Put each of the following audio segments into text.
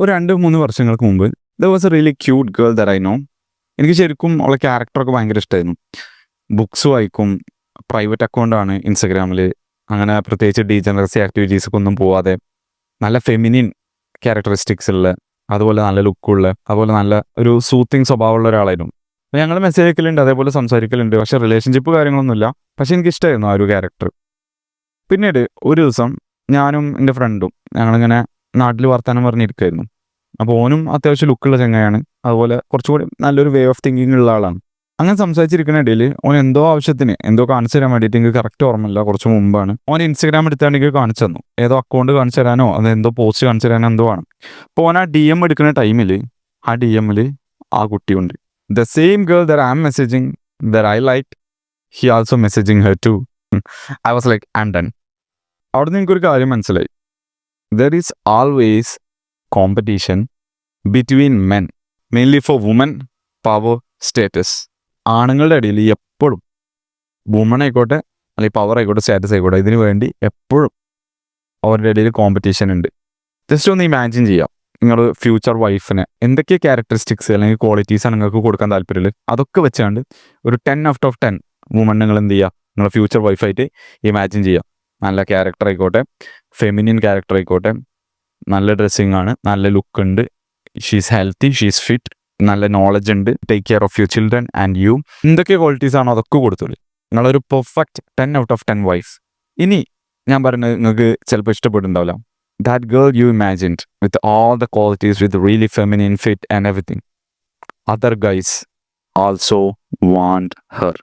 ഒരു 2-3 വർഷങ്ങൾക്ക് മുമ്പ് there was A really cute girl that I know. എനിക്ക് ശരിക്കും അവളെ ക്യാരക്ടറൊക്കെ ഭയങ്കര ഇഷ്ടമായിരുന്നു. ബുക്സ് വായിക്കും, പ്രൈവറ്റ് അക്കൗണ്ടാണ് ഇൻസ്റ്റഗ്രാമിൽ. അങ്ങനെ പ്രത്യേകിച്ച് ഡീജനറസി ആക്ടിവിറ്റീസൊക്കെ ഒന്നും പോവാതെ നല്ല ഫെമിനിൻ ക്യാരക്ടറിസ്റ്റിക്സ് ഉള്ള, അതുപോലെ നല്ല ലുക്കുള്ള, അതുപോലെ നല്ല ഒരു സൂത്തിങ് സ്വഭാവമുള്ള ഒരാളായിരുന്നു. അപ്പോൾ ഞങ്ങൾ മെസ്സേജ് അയക്കലുണ്ട്, അതേപോലെ സംസാരിക്കലുണ്ട്. പക്ഷേ റിലേഷൻഷിപ്പ് കാര്യങ്ങളൊന്നുമില്ല. പക്ഷേ എനിക്കിഷ്ടമായിരുന്നു ആ ഒരു ക്യാരക്ടർ. പിന്നീട് ഒരു ദിവസം ഞാനും എൻ്റെ ഫ്രണ്ടും ഞങ്ങളിങ്ങനെ നാട്ടിൽ വർത്താനം പറഞ്ഞിരിക്കുമായിരുന്നു. അപ്പോൾ ഓനും അത്യാവശ്യം ലുക്കുള്ള ചങ്ങയാണ്, അതുപോലെ കുറച്ചുകൂടി നല്ലൊരു വേ ഓഫ് തിങ്കിങ് ഉള്ള ആളാണ്. അങ്ങനെ സംസാരിച്ചിരിക്കുന്ന ഇടയിൽ ഓൻ എന്തോ ആവശ്യത്തിന് എന്തോ കാണിച്ചു തരാൻ വേണ്ടിയിട്ട് എനിക്ക് കറക്റ്റ് ഓർമ്മയില്ല, കുറച്ച് മുമ്പാണ്. ഓൻ ഇൻസ്റ്റഗ്രാം എടുത്താണ് എനിക്ക് കാണിച്ചു തന്നു. ഏതോ അക്കൗണ്ട് കാണിച്ചു തരാനോ അത് എന്തോ പോസ്റ്റ് കാണിച്ചു തരാനോ എന്തോ ആണ്. അപ്പോൾ ഓൻ ആ DM എടുക്കുന്ന ടൈമിൽ ആ DMൽ ആ കുട്ടിയുണ്ട്. The same girl that I am messaging, that I like, he also messaging her too. I was like I am done. അവിടെ നിന്ന് എനിക്കൊരു കാര്യം മനസ്സിലായി. There is always competition between men, mainly for woman, power, status. ആണുങ്ങളുടെ ഇടയിൽ എപ്പോഴും woman ആയിക്കോട്ടെ അല്ലെങ്കിൽ പവർ ആയിക്കോട്ടെ സ്റ്റാറ്റസ് ആയിക്കോട്ടെ, ഇതിനു വേണ്ടി എപ്പോഴും അവരുടെ ഇടയിൽ കോമ്പറ്റീഷൻ ഉണ്ട്. ജസ്റ്റ് ഒന്ന് ഇമാജിൻ ചെയ്യാം, നിങ്ങൾ ഫ്യൂച്ചർ വൈഫിന് എന്തൊക്കെ ക്യാരക്ടറിസ്റ്റിക്സ് അല്ലെങ്കിൽ ക്വാളിറ്റീസാണ് നിങ്ങൾക്ക് കൊടുക്കാൻ താല്പര്യമുള്ളത്, അതൊക്കെ വെച്ചാണ്ട് ഒരു 10/10 വുമൺ നിങ്ങൾ എന്ത് ചെയ്യുക, നിങ്ങളുടെ ഫ്യൂച്ചർ വൈഫായിട്ട് ഇമാജിൻ ചെയ്യുക. നല്ല ക്യാരക്ടർ ആയിക്കോട്ടെ, ഫെമിനിൻ ക്യാരക്ടർ ആയിക്കോട്ടെ, നല്ല ഡ്രസ്സിങ് ആണ്, നല്ല ലുക്ക് ഉണ്ട്, ഷീസ് ഹെൽത്തി, ഷീസ് ഫിറ്റ്, നല്ല നോളജ് ഉണ്ട്, take care of your children and you. എന്തൊക്കെ ക്വാളിറ്റീസ് ആണോ അതൊക്കെ കൊടുത്തോളൂ. നിങ്ങളൊരു പെർഫെക്റ്റ് 10/10 വൈഫ്. ഇനി ഞാൻ പറയുന്നത് നിങ്ങൾക്ക് ചിലപ്പോൾ ഇഷ്ടപ്പെടുന്നുണ്ടാവില്ല. That girl you imagined with all the qualities, with really feminine, fit and everything, other guys also want her.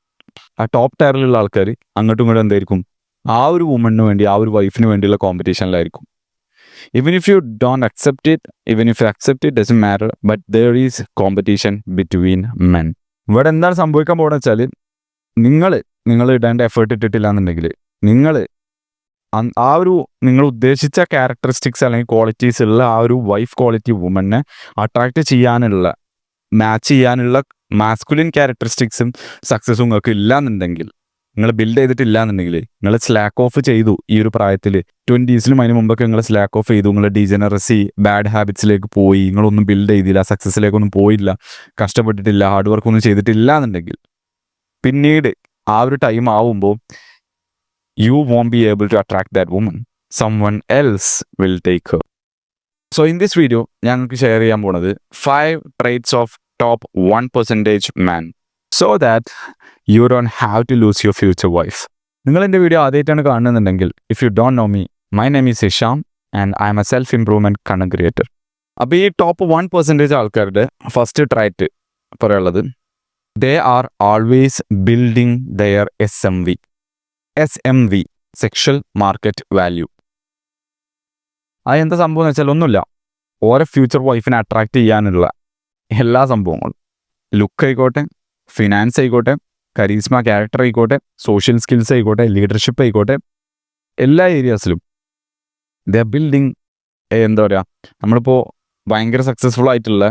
ആ ടോപ്പ് ടയറിലുള്ള ആൾക്കാർ അങ്ങോട്ടും ഇങ്ങോട്ടും എന്തായിരിക്കും, ആ ഒരു വുമണിന് വേണ്ടി, ആ ഒരു വൈഫിന് വേണ്ടിയുള്ള കോമ്പറ്റീഷനിലായിരിക്കും. Even if you don't accept it, even if you accept it, doesn't matter, but there is competition between men. ഇവിടെ എന്താണ് സംഭവിക്കാൻ പോകുന്നത് വെച്ചാൽ, നിങ്ങൾ ഇടേണ്ട എഫേർട്ട് ഇട്ടിട്ടില്ല എന്നുണ്ടെങ്കിൽ, ആ ഒരു നിങ്ങൾ ഉദ്ദേശിച്ച ക്യാരക്ടറിസ്റ്റിക്സ് അല്ലെങ്കിൽ ക്വാളിറ്റീസ് ഉള്ള ആ ഒരു വൈഫ് ക്വാളിറ്റി വുമനെ അട്രാക്റ്റ് ചെയ്യാനുള്ള, മാച്ച് ചെയ്യാനുള്ള മാസ്കുലിൻ ക്യാരക്ടറിസ്റ്റിക്സും സക്സസും നിങ്ങൾക്ക് ഇല്ല എന്നുണ്ടെങ്കിൽ, നിങ്ങൾ ബിൽഡ് ചെയ്തിട്ടില്ല എന്നുണ്ടെങ്കിൽ, നിങ്ങൾ സ്ലാക്ക് ഓഫ് ചെയ്തു ഈ ഒരു പ്രായത്തിൽ. 20s അതിന് മുമ്പൊക്കെ നിങ്ങൾ സ്ലാക്ക് ഓഫ് ചെയ്തു, നിങ്ങൾ ഡീജനറസി, ബാഡ് ഹാബിറ്റ്സിലേക്ക് പോയി, നിങ്ങളൊന്നും ബിൽഡ് ചെയ്തില്ല, സക്സസ്സിലേക്കൊന്നും പോയില്ല, കഷ്ടപ്പെട്ടിട്ടില്ല, ഹാർഡ് വർക്ക് ഒന്നും ചെയ്തിട്ടില്ല എന്നുണ്ടെങ്കിൽ, പിന്നീട് ആ ഒരു ടൈം ആവുമ്പോൾ you won't be able to attract that woman. Someone else will take her. So in this video ഞങ്ങൾക്ക് ഷെയർ ചെയ്യാൻ പോണത് 5 traits of top 1% man, so that you don't have to lose your future wife. നിങ്ങൾ എൻ്റെ video ആദ്യമായിട്ടാണ് കാണുന്നുണ്ടെങ്കിൽ, if you don't know me, my name is Isham and I am a self improvement content creator. അപ്പോൾ ഈ ടോപ്പ് 1% ആൾക്കാരുടെ first trait പറയാനുള്ളത്, they are always building their SMV, sexual market value. അത് എന്താ സംഭവം എന്ന് വെച്ചാൽ ഒന്നുമില്ല, ഓരോ ഫ്യൂച്ചർ വൈഫിനെ അട്രാക്റ്റ് ചെയ്യാനുള്ള എല്ലാ സംഭവങ്ങളും, ലുക്ക് ആയിക്കോട്ടെ, ഫിനാൻസ് ആയിക്കോട്ടെ, കരീസ്മ, ക്യാരക്ടർ ആയിക്കോട്ടെ, സോഷ്യൽ സ്കിൽസ് ആയിക്കോട്ടെ, ലീഡർഷിപ്പ് ആയിക്കോട്ടെ, എല്ലാ ഏരിയാസിലും ദേ ആർ ബിൽഡിങ്. എന്താ പറയുക, നമ്മളിപ്പോൾ ഭയങ്കര സക്സസ്ഫുൾ ആയിട്ടുള്ള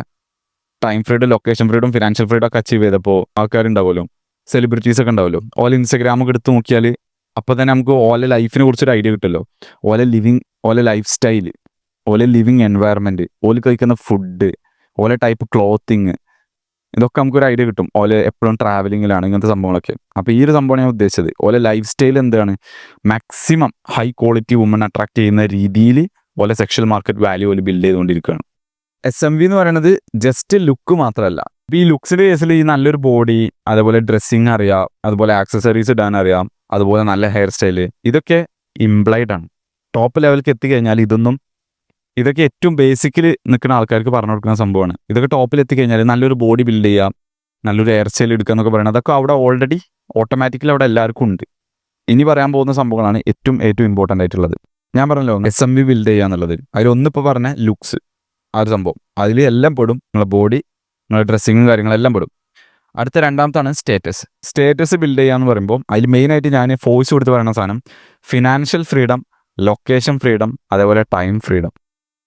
time freedom, location freedom, financial freedom ഒക്കെ അച്ചീവ് ചെയ്തപ്പോൾ ആൾക്കാരുണ്ടാവുമല്ലോ, സെലിബ്രിറ്റീസ് ഒക്കെ ഉണ്ടാവുമല്ലോ, ഓല ഇൻസ്റ്റഗ്രാമൊക്കെ എടുത്ത് നോക്കിയാൽ അപ്പോൾ തന്നെ നമുക്ക് ഓല ലൈഫിനെ കുറിച്ചൊരു ഐഡിയ കിട്ടുമല്ലോ. ഓല ലൈഫ് സ്റ്റൈല്, ഓല ലിവിങ് എൻവയറമെൻറ്റ്, ഓല കഴിക്കുന്ന ഫുഡ്, ഓല ടൈപ്പ് ക്ലോത്തിങ്, ഇതൊക്കെ നമുക്കൊരു ഐഡിയ കിട്ടും. ഓല എപ്പോഴും ട്രാവലിങ്ങിലാണ്, ഇങ്ങനത്തെ സംഭവങ്ങളൊക്കെ. അപ്പോൾ ഈ ഒരു സംഭവമാണ് ഞാൻ ഉദ്ദേശിച്ചത്. ഓല ലൈഫ് സ്റ്റൈൽ എന്താണ്, maximum high quality woman attract ചെയ്യുന്ന രീതിയിൽ ഓല സെക്ഷൽ മാർക്കറ്റ് വാല്യൂ ഓല ബിൽഡ് ചെയ്തുകൊണ്ടിരിക്കുകയാണ്. SMV എന്ന് പറയുന്നത് ജസ്റ്റ് ലുക്ക് മാത്രമല്ല. ഇപ്പോൾ ഈ ലുക്സിൻ്റെ കേസിൽ ഈ നല്ലൊരു ബോഡി, അതുപോലെ ഡ്രസ്സിങ് അറിയാം, അതുപോലെ ആക്സസറീസ് ഇടാൻ അറിയാം, അതുപോലെ നല്ല ഹെയർ സ്റ്റൈല്, ഇതൊക്കെ ഇംപ്ലൈഡ് ആണ്. ടോപ്പ് ലെവലിലേക്ക് എത്തിക്കഴിഞ്ഞാൽ ഇതൊക്കെ ഏറ്റവും ബേസിക്കലി നിൽക്കുന്ന ആൾക്കാർക്ക് പറഞ്ഞു കൊടുക്കുന്ന സംഭവമാണ്. ഇതൊക്കെ ടോപ്പിൽ എത്തിക്കഴിഞ്ഞാൽ നല്ലൊരു ബോഡി ബിൽഡ് ചെയ്യുക, നല്ലൊരു ഹെയർ സ്റ്റൈൽ എടുക്കുക എന്നൊക്കെ പറയുന്നത്, അതൊക്കെ അവിടെ ഓൾറെഡി ഓട്ടോമാറ്റിക്കലി അവിടെ എല്ലാവർക്കും ഉണ്ട്. ഇനി പറയാൻ പോകുന്ന സംഭവങ്ങളാണ് ഏറ്റവും ഇമ്പോർട്ടൻ്റ് ആയിട്ടുള്ളത്. ഞാൻ പറഞ്ഞല്ലോ SMV ബിൽഡ് ചെയ്യുക എന്നുള്ളത്. അതിലൊന്നിപ്പോൾ പറഞ്ഞ ലുക്സ്, ആ ഒരു സംഭവം, അതിൽ എല്ലാം പെടും. നിങ്ങളുടെ ബോഡി, നിങ്ങളുടെ ഡ്രസ്സിങ്ങും കാര്യങ്ങളെല്ലാം പെടും. അടുത്ത രണ്ടാമത്താണ് സ്റ്റേറ്റസ് ബിൽഡ് ചെയ്യുക എന്ന് പറയുമ്പോൾ അതിൽ മെയിനായിട്ട് ഞാൻ ഫോഴ്സ് കൊടുത്ത് പറയുന്ന സാധനം ഫിനാൻഷ്യൽ ഫ്രീഡം, ലൊക്കേഷൻ ഫ്രീഡം, അതേപോലെ ടൈം ഫ്രീഡം.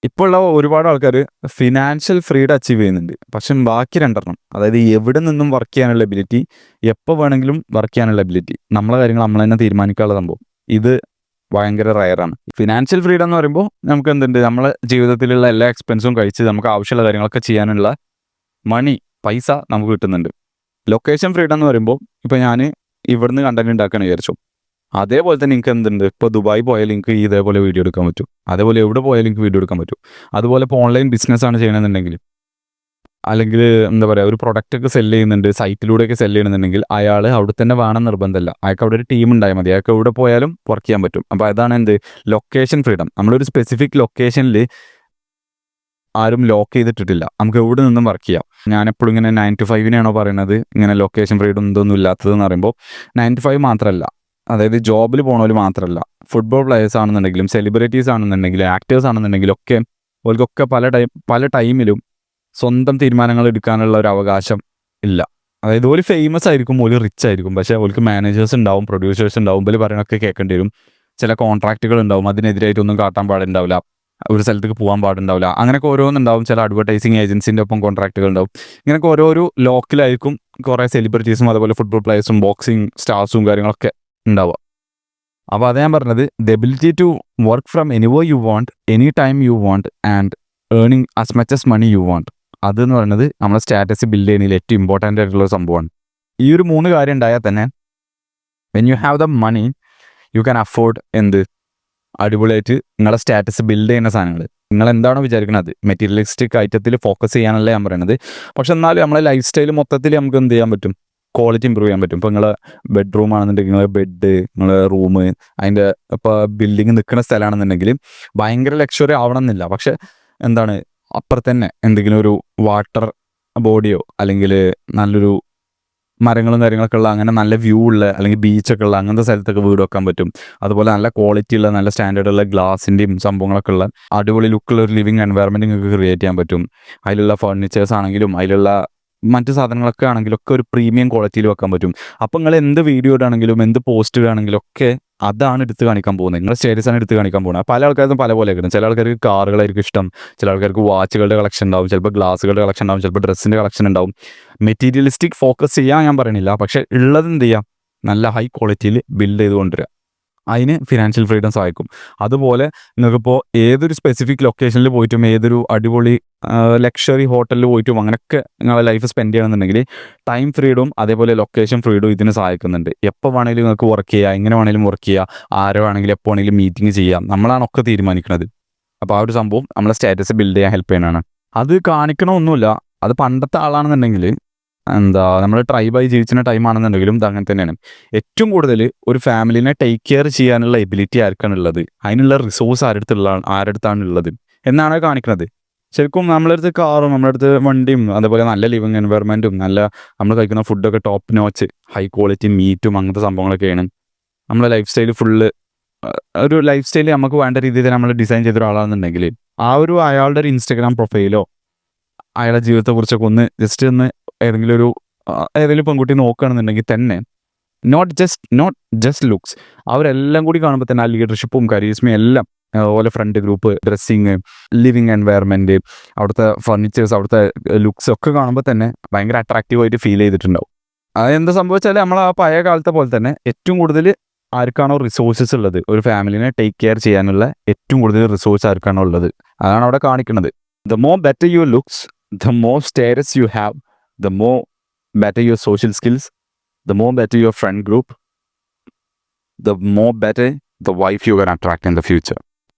ഇപ്പോൾ ഉള്ള ഒരുപാട് ആൾക്കാർ ഫിനാൻഷ്യൽ ഫ്രീഡം അച്ചീവ് ചെയ്യുന്നുണ്ട്, പക്ഷെ ബാക്കി രണ്ടെണ്ണം, അതായത് എവിടെ നിന്നും വർക്ക് ചെയ്യാനുള്ള എബിലിറ്റി, എപ്പോൾ വേണമെങ്കിലും വർക്ക് ചെയ്യാനുള്ള എബിലിറ്റി, നമ്മളെ കാര്യങ്ങൾ നമ്മൾ തന്നെ തീരുമാനിക്കാനുള്ള സംഭവം, ഇത് ഭയങ്കര റയറാണ്. ഫിനാൻഷ്യൽ ഫ്രീഡം എന്ന് പറയുമ്പോൾ നമുക്ക് എന്തുണ്ട്, നമ്മളെ ജീവിതത്തിലുള്ള എല്ലാ എക്സ്പെൻസും കഴിച്ച് നമുക്ക് ആവശ്യമുള്ള കാര്യങ്ങളൊക്കെ ചെയ്യാനുള്ള മണി, പൈസ നമുക്ക് കിട്ടുന്നുണ്ട്. ലൊക്കേഷൻ ഫ്രീഡം എന്ന് പറയുമ്പോൾ ഇപ്പോൾ ഞാൻ ഇവിടുന്ന് കണ്ടന്റ് ഉണ്ടാക്കുകയാണ് വിചാരിച്ചു, അതേപോലെ തന്നെ നിങ്ങൾക്ക് എന്തുണ്ട്, ഇപ്പോൾ ദുബായ് പോയാൽ നിങ്ങൾക്ക് ഇതേപോലെ വീഡിയോ എടുക്കാൻ പറ്റും, അതേപോലെ എവിടെ പോയാലും നിങ്ങൾക്ക് വീഡിയോ എടുക്കാൻ പറ്റും. അതുപോലെ ഇപ്പോൾ ഓൺലൈൻ ബിസിനസ്സാണ് ചെയ്യണമെന്നുണ്ടെങ്കിൽ, അല്ലെങ്കിൽ എന്താ പറയുക, ഒരു പ്രൊഡക്റ്റൊക്കെ സെല്ല് ചെയ്യുന്നുണ്ട്, സൈറ്റിലൂടെയൊക്കെ സെല്ല് ചെയ്യണമെന്നുണ്ടെങ്കിൽ അയാൾ അവിടെ തന്നെ വേണം നിർബന്ധമല്ല. അയാൾക്ക് അവിടെ ഒരു ടീം ഉണ്ടായാൽ മതി, അയാൾക്ക് എവിടെ പോയാലും വർക്ക് ചെയ്യാൻ പറ്റും. അപ്പോൾ അതാണ് എന്ത്, ലൊക്കേഷൻ ഫ്രീഡം. നമ്മളൊരു സ്പെസിഫിക് ലൊക്കേഷനിൽ ആരും ലോക്ക് ചെയ്തിട്ടിട്ടില്ല, നമുക്ക് എവിടെ നിന്നും വർക്ക് ചെയ്യാം. ഞാനെപ്പോഴും ഇങ്ങനെ 9 to 5 പറയുന്നത്, ഇങ്ങനെ ലൊക്കേഷൻ ഫ്രീഡം ഇതൊന്നും ഇല്ലാത്തതെന്ന് പറയുമ്പോൾ 9 to 5 മാത്രമല്ല, അതായത് ജോബിൽ പോകണവർ മാത്രമല്ല, ഫുട്ബോൾ പ്ലെയേഴ്സ് ആണെന്നുണ്ടെങ്കിലും സെലിബ്രിറ്റീസ് ആണെന്നുണ്ടെങ്കിലും ആക്ടേഴ്സ് ആണെന്നുണ്ടെങ്കിലും ഒക്കെ അവർക്കൊക്കെ പല ടൈമിലും സ്വന്തം തീരുമാനങ്ങൾ എടുക്കാനുള്ള ഒരു അവകാശം ഇല്ല. അതായത് ഒരു ഫേമസ് ആയിരിക്കും, ഒരു റിച്ച് ആയിരിക്കും, പക്ഷേ അവർക്ക് മാനേജേഴ്സ് ഉണ്ടാവും, പ്രൊഡ്യൂസേഴ്സ് ഉണ്ടാവും, ഇവർ പറയണൊക്കെ കേൾക്കേണ്ടി വരും. ചില കോൺട്രാക്റ്റുകൾ ഉണ്ടാവും, അതിനെതിരായിട്ടൊന്നും കാട്ടാൻ പാടുണ്ടാവില്ല, ഒരു സ്ഥലത്തേക്ക് പോകാൻ പാടുണ്ടാവില്ല, അങ്ങനെയൊക്കെ ഓരോന്നുണ്ടാവും. ചില അഡ്വർടൈസിങ് ഏജൻസിൻ്റെ ഒപ്പം കോൺട്രാക്റ്റുകൾ ഉണ്ടാവും. ഇങ്ങനെയൊക്കെ ഓരോരോ ലോക്കിലായിരിക്കും കുറേ സെലിബ്രിറ്റീസും അതുപോലെ ഫുട്ബോൾ പ്ലേയേഴ്സും ബോക്സിങ് സ്റ്റാർസും കാര്യങ്ങളൊക്കെ ഉണ്ടാവുക. അപ്പോൾ അത് ഞാൻ പറഞ്ഞത്, the ability to work from anywhere you want, any time you want, and earning as much as money you want. അതെന്ന് പറയുന്നത് നമ്മളെ സ്റ്റാറ്റസ് ബിൽഡ് ചെയ്യുന്നതിൽ ഏറ്റവും ഇമ്പോർട്ടൻ്റ് ആയിട്ടുള്ള സംഭവമാണ്. ഈ ഒരു 3 കാര്യം ഉണ്ടായാൽ തന്നെ when you have the money you can afford എന്ത്, അടിപൊളിയായിട്ട് നിങ്ങളുടെ സ്റ്റാറ്റസ് ബിൽഡ് ചെയ്യുന്ന സാധനങ്ങൾ. നിങ്ങൾ എന്താണോ വിചാരിക്കുന്നത്, മെറ്റീരിയലിസ്റ്റിക് ഐറ്റത്തിൽ ഫോക്കസ് ചെയ്യാനല്ല ഞാൻ പറയുന്നത്. പക്ഷെ എന്നാലും നമ്മളെ ലൈഫ് സ്റ്റൈൽ മൊത്തത്തിൽ നമുക്ക് എന്ത് ചെയ്യാൻ പറ്റും, ക്വാളിറ്റി ഇമ്പ്രൂവ് ചെയ്യാൻ പറ്റും. ഇപ്പോൾ നിങ്ങളെ ബെഡ്റൂം ആണെന്നുണ്ടെങ്കിൽ നിങ്ങളെ ബെഡ്, നിങ്ങളെ റൂം, അതിൻ്റെ ഇപ്പോൾ ബിൽഡിങ് നിൽക്കുന്ന സ്ഥലമാണെന്നുണ്ടെങ്കിൽ ഭയങ്കര ലക്ഷറി ആവണമെന്നില്ല. പക്ഷെ എന്താണ്, അപ്പുറത്തന്നെ എന്തെങ്കിലും ഒരു വാട്ടർ ബോഡിയോ അല്ലെങ്കിൽ നല്ലൊരു മരങ്ങളും കാര്യങ്ങളൊക്കെ ഉള്ള, അങ്ങനെ നല്ല വ്യൂ ഉള്ള അല്ലെങ്കിൽ ബീച്ചൊക്കെ ഉള്ള അങ്ങനത്തെ സ്ഥലത്തൊക്കെ വീട് വെക്കാൻ പറ്റും. അതുപോലെ നല്ല ക്വാളിറ്റി ഉള്ള നല്ല സ്റ്റാൻഡേർഡുള്ള ഗ്ലാസിൻ്റെയും സംഭവങ്ങളൊക്കെ ഉള്ള അടിപൊളി ലുക്കുള്ള ഒരു ലിവിങ് എൻവയറമെൻറ്റ് നിങ്ങൾക്ക് ക്രിയേറ്റ് ചെയ്യാൻ പറ്റും. അതിലുള്ള ഫർണിച്ചേഴ്സ് ആണെങ്കിലും അതിലുള്ള മറ്റ് സാധനങ്ങളൊക്കെ ആണെങ്കിലും ഒക്കെ ഒരു പ്രീമിയം ക്വാളിറ്റിയിൽ വെക്കാൻ പറ്റും. അപ്പോൾ നിങ്ങൾ എന്ത് വീഡിയോ ഇടാണെങ്കിലും എന്ത് പോസ്റ്റ് ഇടുകയാണെങ്കിലും ഒക്കെ അതാണ് എടുത്ത് കാണിക്കാൻ പോകുന്നത്, നിങ്ങളുടെ സ്റ്റേറ്റസാണ് എടുത്ത് കാണിക്കാൻ പോകുന്നത്. പല ആൾക്കാർക്കും പല പോലെ കിട്ടും. ചില ആൾക്കാർക്ക് കാറുകളായിരിക്കും ഇഷ്ടം, ചില ആൾക്കാർക്ക് വാച്ചുകളുടെ കളക്ഷൻ ഉണ്ടാവും, ചിലപ്പോൾ ഗ്ലാസുകളുടെ കളക്ഷൻ ഉണ്ടാവും, ചിലപ്പോൾ ഡ്രസ്സിൻ്റെ കളക്ഷൻ ഉണ്ടാവും. മെറ്റീരിയലിസ്റ്റിക് ഫോക്കസ് ചെയ്യാൻ ഞാൻ പറയണില്ല, പക്ഷേ ഉള്ളത് എന്ത് ചെയ്യാം, നല്ല ഹൈ ക്വാളിറ്റിയിൽ ബിൽഡ് ചെയ്ത് കൊണ്ടുവരിക. അതിന് ഫിനാൻഷ്യൽ ഫ്രീഡം സഹായിക്കും. അതുപോലെ നിങ്ങൾക്കിപ്പോൾ ഏതൊരു സ്പെസിഫിക് ലൊക്കേഷനിൽ പോയിട്ടും ഏതൊരു അടിപൊളി ലക്ഷറി ഹോട്ടലിൽ പോയിട്ടും അങ്ങനെയൊക്കെ നിങ്ങളുടെ ലൈഫ് സ്പെൻഡ് ചെയ്യണമെന്നുണ്ടെങ്കിൽ ടൈം ഫ്രീഡും അതേപോലെ ലൊക്കേഷൻ ഫ്രീഡും ഇതിന് സഹായിക്കുന്നുണ്ട്. എപ്പോൾ വേണമെങ്കിലും നിങ്ങൾക്ക് വർക്ക് ചെയ്യുക, എങ്ങനെ വേണമെങ്കിലും വർക്ക് ചെയ്യുക, ആരോ വേണമെങ്കിലും എപ്പോൾ വേണമെങ്കിലും മീറ്റിംഗ് ചെയ്യാം, നമ്മളാണ് ഒക്കെ തീരുമാനിക്കുന്നത്. അപ്പോൾ ആ ഒരു സംഭവം നമ്മളെ സ്റ്റാറ്റസ് ബിൽഡ് ചെയ്യാൻ ഹെൽപ്പ് ചെയ്യാനാണ്. അത് കാണിക്കണമൊന്നുമില്ല, അത് പണ്ടത്തെ ആളാണെന്നുണ്ടെങ്കിൽ എന്താ, നമ്മൾ ട്രൈബായി ജീവിച്ചിരുന്ന ടൈം ആണെന്നുണ്ടെങ്കിലും ഇത് അങ്ങനെ തന്നെയാണ്. ഏറ്റവും കൂടുതൽ ഒരു ഫാമിലിനെ ടേക്ക് കെയർ ചെയ്യാനുള്ള എബിലിറ്റി ആർക്കാണ് ഉള്ളത്, അതിനുള്ള റിസോഴ്സ് ആരടുത്താണ് ഉള്ളത് എന്നാണ് കാണിക്കുന്നത്. ശരിക്കും നമ്മളടുത്ത് കാറും നമ്മളടുത്ത് വണ്ടിയും അതേപോലെ നല്ല ലിവിങ് എൻവയറമെൻറ്റും നല്ല നമ്മൾ കഴിക്കുന്ന ഫുഡൊക്കെ ടോപ്പ് നോച്ച് ഹൈ ക്വാളിറ്റി മീറ്റും അങ്ങനത്തെ സംഭവങ്ങളൊക്കെയാണ് നമ്മളെ ലൈഫ് സ്റ്റൈൽ ഫുള്ള്. ഒരു ലൈഫ് സ്റ്റൈൽ നമുക്ക് വേണ്ട രീതിയിൽ നമ്മൾ ഡിസൈൻ ചെയ്ത ഒരാളാണെന്നുണ്ടെങ്കിൽ ആ ഒരു അയാളുടെ ഒരു ഇൻസ്റ്റഗ്രാം പ്രൊഫൈലോ അയാളുടെ ജീവിതത്തെക്കുറിച്ചൊക്കെ ഒന്ന് ജസ്റ്റ് ഒന്ന് ഏതെങ്കിലും പെൺകുട്ടി നോക്കുകയാണെന്നുണ്ടെങ്കിൽ തന്നെ നോട്ട് ജസ്റ്റ് ലുക്സ്, അവരെല്ലാം കൂടി കാണുമ്പോൾ തന്നെ ആ ലീഡർഷിപ്പും കരീസ്മയും എല്ലാം, അതുപോലെ friend group, dressing, living environment, അവിടുത്തെ ഫർണിച്ചേഴ്സ്, അവിടുത്തെ ലുക്സ് ഒക്കെ കാണുമ്പോൾ തന്നെ ഭയങ്കര അട്രാക്റ്റീവായിട്ട് ഫീൽ ചെയ്തിട്ടുണ്ടാവും. അതെന്താ സംഭവിച്ചാൽ നമ്മൾ ആ പഴയ കാലത്തെ പോലെ തന്നെ ഏറ്റവും കൂടുതൽ ആർക്കാണോ റിസോഴ്സസ് ഉള്ളത്, ഒരു ഫാമിലിനെ ടേക്ക് കെയർ ചെയ്യാനുള്ള ഏറ്റവും കൂടുതൽ റിസോഴ്സ് ആർക്കാണോ ഉള്ളത് അതാണ് അവിടെ കാണിക്കുന്നത്. The more better your looks, the more status you have, the more better your social skills, the more better your friend group, the more better the wife you can attract in the future.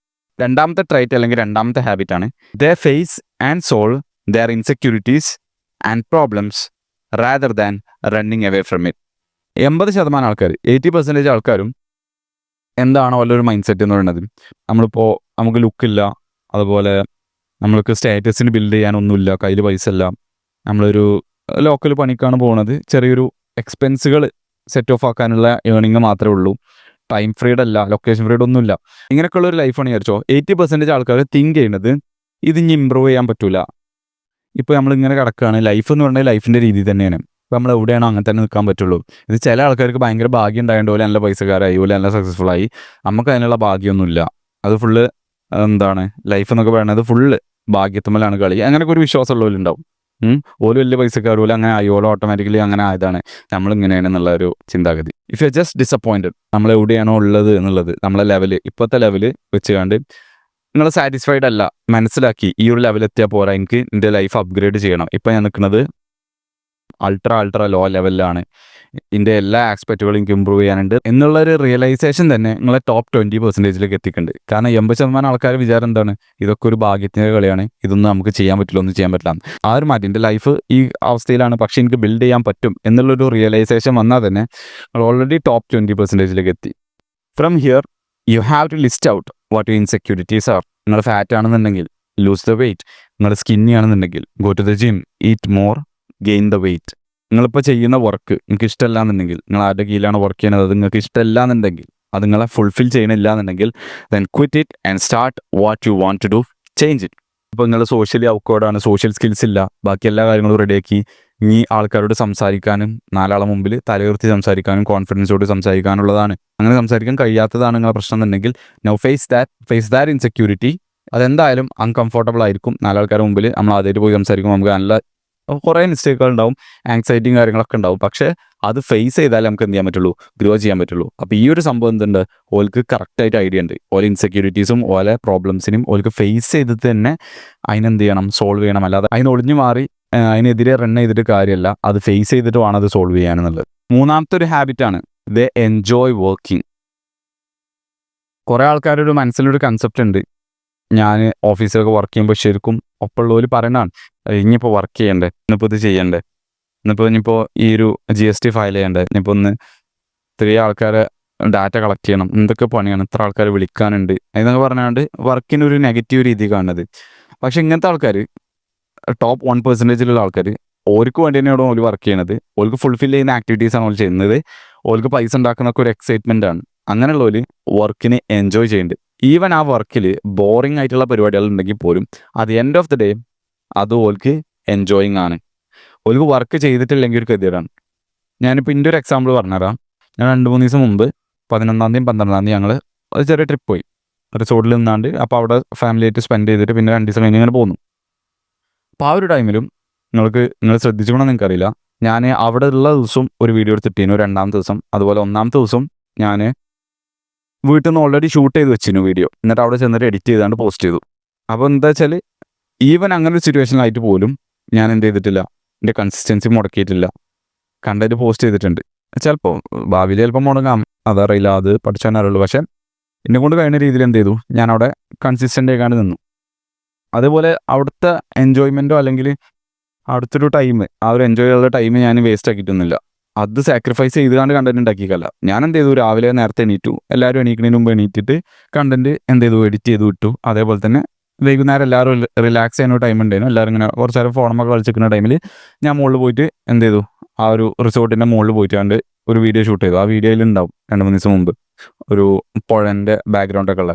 രണ്ടാമത്തെ trait അല്ലെങ്കിൽ രണ്ടാമത്തെ ഹാബിറ്റാണ് they face and solve their insecurities and problems rather than running away from it. 80% ആൾക്കാർ, 80% ആൾക്കാരും എന്താണോ വല്ലൊരു mind set എന്ന് പറയുന്നത്, നമ്മളിപ്പോൾ നമുക്ക് ലുക്കില്ല, അതുപോലെ നമ്മൾക്ക് സ്റ്റാറ്റസിന് ബിൽഡ് ചെയ്യാനൊന്നുമില്ല, കയ്യിൽ പൈസ ഇല്ല, നമ്മളൊരു ലോക്കൽ പണിക്കാണ് പോകുന്നത്, ചെറിയൊരു എക്സ്പെൻസുകൾ സെറ്റ് ഓഫ് ആക്കാനുള്ള ഏണിങ് മാത്രമേ ഉള്ളൂ, ടൈം ഫ്രീഡ് അല്ല, ലൊക്കേഷൻ ഫ്രീഡ് ഒന്നുമില്ല, ഇങ്ങനെയൊക്കെയുള്ള ഒരു ലൈഫാണ് വിചാരിച്ചോ. 80% ആൾക്കാർ തിങ്ക് ചെയ്യുന്നത് ഇതിന് ഇമ്പ്രൂവ് ചെയ്യാൻ പറ്റില്ല. ഇപ്പോൾ നമ്മളിങ്ങനെ കിടക്കുകയാണ്, ലൈഫ് എന്ന് പറഞ്ഞാൽ ലൈഫിൻ്റെ രീതി തന്നെയാണ്, ഇപ്പോൾ നമ്മൾ എവിടെയാണോ അങ്ങനെ തന്നെ നിൽക്കാൻ പറ്റുള്ളൂ. ഇത് ചില ആൾക്കാർക്ക് ഭയങ്കര ഭാഗ്യം ഉണ്ടായതുകൊണ്ട് പോലെ നല്ല പൈസക്കാരായി, പോലെ നല്ല സക്സസ്ഫുൾ ആയി, നമുക്ക് അതിനുള്ള ഭാഗ്യമൊന്നുമില്ല. അത് ഫുള്ള് എന്താണ് ലൈഫ് എന്നൊക്കെ പറയുന്നത്, ഫുള്ള് ഭാഗ്യത്തുമ്മലാണ് കളി, അങ്ങനെയൊക്കെ ഒരു വിശ്വാസമുള്ളവരുണ്ടാവും. ഓല് വലിയ പൈസക്കാർ പോലും അങ്ങനെ ആയോളോ ഓട്ടോമാറ്റിക്കലി അങ്ങനെ ആയതാണ് നമ്മളിങ്ങനെയാണ് എന്നുള്ള ഒരു ചിന്താഗതി. ഇഫ് യു ജസ്റ്റ് ഡിസപ്പോയിൻറ്റഡ്, നമ്മൾ എവിടെയാണോ ഉള്ളത് എന്നുള്ളത് നമ്മളെ ലെവല് ഇപ്പോഴത്തെ ലെവല് വെച്ച് കണ്ട് നിങ്ങൾ സാറ്റിസ്ഫൈഡ് അല്ല, മനസ്സിലാക്കി ഈ ഒരു ലെവൽ എത്തിയാൽ പോരാ, എനിക്ക് എൻ്റെ ലൈഫ് അപ്ഗ്രേഡ് ചെയ്യണം. ഇപ്പം ഞാൻ നിൽക്കുന്നത് അൾട്രാ ലോ ലെവലിലാണ്, ഇതിൻ്റെ എല്ലാ ആസ്പെക്റ്റുകളും എനിക്ക് ഇമ്പ്രൂവ് ചെയ്യാനുണ്ട് എന്നുള്ളൊരു റിയലൈസേഷൻ തന്നെ നിങ്ങളെ ടോപ്പ് 20% എത്തിക്കുന്നുണ്ട്. കാരണം 80% ആൾക്കാർ വിചാരം എന്താണ്, ഇതൊക്കെ ഒരു ഭാഗ്യത്തിൻ്റെ കളിയാണ്, ഇതൊന്നും നമുക്ക് ചെയ്യാൻ പറ്റില്ല, ഒന്നും ചെയ്യാൻ പറ്റില്ല. ആ ഒരു മാറ്റി എൻ്റെ ലൈഫ് ഈ അവസ്ഥയിലാണ്, പക്ഷേ എനിക്ക് ബിൽഡ് ചെയ്യാൻ പറ്റും എന്നുള്ളൊരു റിയലൈസേഷൻ വന്നാൽ തന്നെ നിങ്ങൾ ഓൾറെഡി ടോപ്പ് 20% എത്തി. From here you have to list out what you insecurities are. നിങ്ങൾ ഫാറ്റ് ആണെന്നുണ്ടെങ്കിൽ ലൂസ് ദ വെയിറ്റ്, നിങ്ങൾ സ്കിന്നി ആണെന്നുണ്ടെങ്കിൽ go to the gym, eat more, gain the weight. നിങ്ങളിപ്പോൾ ചെയ്യുന്ന വർക്ക് നിങ്ങൾക്ക് ഇഷ്ടമല്ല എന്നുണ്ടെങ്കിൽ, നിങ്ങൾ ആരുടെ കീഴിലാണ് വർക്ക് ചെയ്യുന്നത് അത് നിങ്ങൾക്ക് ഇഷ്ടമല്ല എന്നുണ്ടെങ്കിൽ, അത് നിങ്ങളെ ഫുൾഫിൽ ചെയ്യണില്ല എന്നുണ്ടെങ്കിൽ then quit it and start what you want to do, change it. ഇപ്പോൾ നിങ്ങൾ സോഷ്യലി ഔട്ട്വേർഡാണ്, സോഷ്യൽ സ്കിൽസ് ഇല്ല, ബാക്കി എല്ലാ കാര്യങ്ങളും റെഡിയാക്കി ഇനി ആൾക്കാരോട് സംസാരിക്കാനും, നാലാളെ മുമ്പിൽ തലയുയർത്തി സംസാരിക്കാനും, കോൺഫിഡൻസോട് സംസാരിക്കാനുള്ളതാണ്. അങ്ങനെ സംസാരിക്കാൻ കഴിയാത്തതാണ് നിങ്ങളുടെ പ്രശ്നം എന്നുണ്ടെങ്കിൽ നൗ ഫേസ് ദാറ്റ് ഇൻസെക്യൂരിറ്റി. അതെന്തായാലും അൺകംഫർട്ടബിൾ ആയിരിക്കും. നാലാൾക്കാരുടെ മുമ്പിൽ നമ്മൾ ആദ്യമായിട്ട് പോയി സംസാരിക്കുമ്പോൾ നമുക്ക് നല്ല കുറേ മിസ്റ്റേക്കുകൾ ഉണ്ടാവും, ആങ്സൈറ്റിയും കാര്യങ്ങളൊക്കെ ഉണ്ടാവും. പക്ഷേ അത് ഫേസ് ചെയ്താലേ നമുക്ക് എന്ത് ചെയ്യാൻ പറ്റുള്ളൂ, ഗ്രോ ചെയ്യാൻ പറ്റുള്ളൂ. അപ്പോൾ ഈ ഒരു സംഭവം എന്തുണ്ട്, ഓൾക്ക് കറക്റ്റായിട്ട് ഐഡിയ ഉണ്ട്. ഓല ഇൻസെക്യൂരിറ്റീസും ഓല പ്രോബ്ലംസിനും ഓൾക്ക് ഫേസ് ചെയ്തിട്ട് തന്നെ അതിനെന്ത് ചെയ്യണം, സോൾവ് ചെയ്യണം. അല്ലാതെ അതിന് ഒളിഞ്ഞു മാറി അതിനെതിരെ റൺ ചെയ്തിട്ട് കാര്യമല്ല, അത് ഫേസ് ചെയ്തിട്ട് വേണം അത് സോൾവ് ചെയ്യാനെന്നുള്ളത്. മൂന്നാമത്തെ ഒരു ഹാബിറ്റാണ് ദേ എൻജോയ് വർക്കിംഗ്. കുറേ ആൾക്കാരൊരു മനസ്സിലൊരു കൺസെപ്റ്റ് ഉണ്ട്, ഞാൻ ഓഫീസിലൊക്കെ വർക്ക് ചെയ്യുമ്പോൾ ശരിക്കും ഒപ്പമുള്ളവർ പറയണതാണ്, ഇനിയിപ്പോൾ വർക്ക് ചെയ്യണ്ടേ, ഇന്നിപ്പോൾ ഇത് ചെയ്യണ്ടേ, ഇനിയിപ്പോൾ ഈ ഒരു GST ഫയൽ ചെയ്യണ്ടേ, ഇനിയിപ്പോൾ ഒന്ന് 3 ആൾക്കാരെ ഡാറ്റ കളക്ട് ചെയ്യണം, എന്തൊക്കെ പണിയാണ്, ഇത്ര ആൾക്കാർ വിളിക്കാനുണ്ട് എന്നൊക്കെ പറഞ്ഞാണ്ട് വർക്കിനൊരു നെഗറ്റീവ് രീതി കാണുന്നത്. പക്ഷേ ഇങ്ങനത്തെ ആൾക്കാർ ടോപ്പ് 1%-ലുള്ള ആൾക്കാർ ഓർക്ക് വേണ്ടി തന്നെയാണ് ഓല് വർക്ക് ചെയ്യണത്, ഓൾക്ക് ഫുൾഫിൽ ചെയ്യുന്ന ആക്ടിവിറ്റീസാണ് ഓൾ ചെയ്യുന്നത്, ഓൾക്ക് പൈസ ഉണ്ടാക്കുന്നൊക്കെ ഒരു എക്സൈറ്റ്മെൻ്റ് ആണ്. അങ്ങനെയുള്ളവർ വർക്കിനെ എൻജോയ് ചെയ്യുന്നുണ്ട്. ഈവൻ ആ വർക്കിൽ ബോറിംഗ് ആയിട്ടുള്ള പരിപാടികൾ ഉണ്ടെങ്കിൽ പോലും അത് എൻഡ് ഓഫ് ദി ഡേ അത് ഓൾക്ക് എൻജോയിങ് ആണ്. ഓൾക്ക് വർക്ക് ചെയ്തിട്ടില്ലെങ്കിൽ ഒരു ഗതികേടാണ്. ഞാനിപ്പോൾ എൻ്റെ ഒരു എക്സാമ്പിൾ പറഞ്ഞുതരാം. ഞാൻ 2-3 ദിവസം മുമ്പ് 11-ാം തീയതി 12-ാം തീയതി ഞങ്ങൾ ഒരു ചെറിയ ട്രിപ്പ് പോയി, റിസോർട്ടിൽ നിന്നാണ്ട്. അപ്പോൾ അവിടെ ഫാമിലിയായിട്ട് സ്പെൻഡ് ചെയ്തിട്ട് പിന്നെ 2 ദിവസം കഴിഞ്ഞ് ഇങ്ങനെ പോന്നു. അപ്പോൾ ആ ഒരു ടൈമിലും നിങ്ങൾ ശ്രദ്ധിച്ചുകൊണ്ടെന്ന് എനിക്കറിയില്ല, ഞാൻ അവിടെ ഉള്ള ദിവസം ഒരു വീഡിയോ എടുത്തിട്ടേനു 2-ാമത്തെ ദിവസം. അതുപോലെ 1-ാമത്തെ ദിവസം ഞാൻ വീട്ടിൽ നിന്ന് ഓൾറെഡി ഷൂട്ട് ചെയ്ത് വെച്ചിരുന്നു വീഡിയോ, എന്നിട്ട് അവിടെ ചെന്നിട്ട് എഡിറ്റ് ചെയ്താണ്ട് പോസ്റ്റ് ചെയ്തു. അപ്പോൾ എന്താ വെച്ചാൽ ഈവൻ അങ്ങനെ ഒരു സിറ്റുവേഷനിലായിട്ട് പോലും ഞാൻ എന്ത് ചെയ്തിട്ടില്ല, എൻ്റെ കൺസിസ്റ്റൻസി മുടക്കിയിട്ടില്ല, കണ്ടന്റ് പോസ്റ്റ് ചെയ്തിട്ടുണ്ട്. ചിലപ്പോൾ ഭാവിയിൽ ചിലപ്പോൾ മുടങ്ങാം, അതറിയില്ല, അത് പഠിച്ചാൽ അറിയുള്ളൂ. പക്ഷേ എന്നെ കൊണ്ട് കഴിയുന്ന രീതിയിൽ എന്ത് ചെയ്തു, ഞാൻ അവിടെ കൺസിസ്റ്റൻ്റ് ആയിക്കാണ്ട് നിന്നു. അതുപോലെ അവിടുത്തെ എൻജോയ്മെൻറ്റോ അല്ലെങ്കിൽ അവിടുത്തെ ഒരു ടൈം, ആ ഒരു എൻജോയ് ചെയ്ത ടൈം ഞാൻ വേസ്റ്റ് ആക്കിയിട്ടൊന്നുമില്ല. അത് സാക്രിഫൈസ് ചെയ്തുകൊണ്ട് കണ്ടന്റ് ഉണ്ടാക്കിക്കല്ല. ഞാൻ എന്ത് ചെയ്തു, രാവിലെ നേരത്തെ എണീറ്റു, എല്ലാവരും എണീക്കുന്നതിന് മുമ്പ് എണീറ്റിട്ട് കണ്ടന്റ് എന്ത് ചെയ്തു, എഡിറ്റ് ചെയ്ത് വിട്ടു. അതേപോലെ തന്നെ വൈകുന്നേരം എല്ലാവരും റിലാക്സ് ചെയ്യുന്ന ടൈം ഉണ്ടായിരുന്നു, എല്ലാവരും ഇങ്ങനെ കുറച്ച് നേരം ഫോണൊക്കെ കളിച്ചിരിക്കുന്ന ടൈമിൽ ഞാൻ മുകളിൽ പോയിട്ട് എന്ത് ചെയ്തു, ആ ഒരു റിസോർട്ടിൻ്റെ മുകളിൽ പോയിട്ട് കണ്ട് ഒരു വീഡിയോ ഷൂട്ട് ചെയ്തു. ആ വീഡിയോയിൽ ഉണ്ടാവും 2-3 ദിവസം മുമ്പ് ഒരു പുഴൻ്റെ ബാക്ക്ഗ്രൗണ്ടൊക്കെ ഉള്ള,